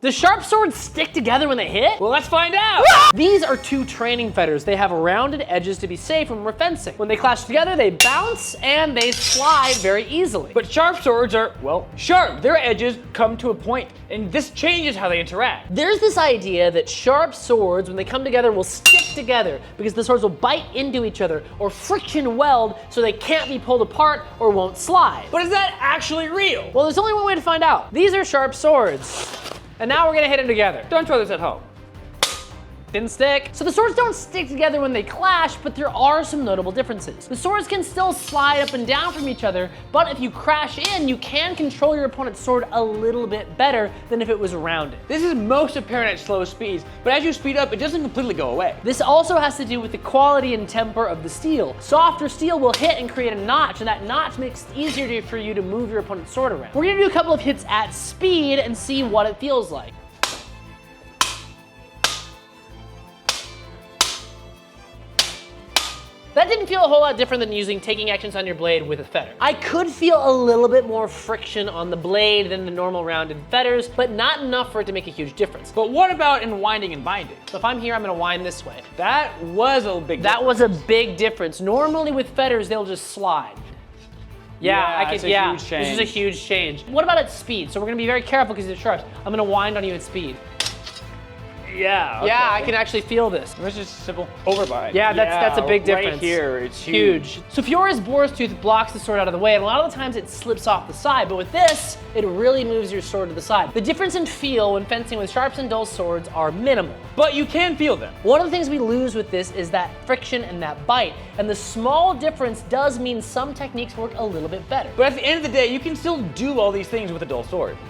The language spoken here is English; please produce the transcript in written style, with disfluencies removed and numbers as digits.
The sharp swords stick together when they hit? Well, let's find out. These are two training fetters. They have rounded edges to be safe when we're fencing. When they clash together, they bounce and they slide very easily. But sharp swords are, well, sharp. Their edges come to a point, and this changes how they interact. There's this idea that sharp swords, when they come together, will stick together because the swords will bite into each other or friction weld so they can't be pulled apart or won't slide. But is that actually real? Well, there's only one way to find out. These are sharp swords. And now we're gonna hit them together. Don't try this at home. Didn't stick. So the swords don't stick together when they clash, but there are some notable differences. The swords can still slide up and down from each other, but if you crash in, you can control your opponent's sword a little bit better than if it was rounded. This is most apparent at slow speeds, but as you speed up, it doesn't completely go away. This also has to do with the quality and temper of the steel. Softer steel will hit and create a notch, and that notch makes it easier for you to move your opponent's sword around. We're gonna do a couple of hits at speed and see what it feels like. That didn't feel a whole lot different than using taking actions on your blade with a fetter. I could feel a little bit more friction on the blade than the normal rounded fetters, but not enough for it to make a huge difference. But what about in winding and binding? So if I'm here, I'm gonna wind this way. That was a big That was a big difference. Normally with fetters, they'll just slide. Yeah, it's a huge change. This is a huge change. What about at speed? So we're gonna be very careful because they're sharp. I'm gonna wind on you at speed. Yeah. Okay. Yeah, I can actually feel this. It's just simple overbind. Yeah, that's a big difference. Right here, it's huge. So Fiora's Boar's Tooth blocks the sword out of the way, and a lot of the times it slips off the side, but with this, it really moves your sword to the side. The difference in feel when fencing with sharps and dull swords are minimal. But you can feel them. One of the things we lose with this is that friction and that bite, and the small difference does mean some techniques work a little bit better. But at the end of the day, you can still do all these things with a dull sword.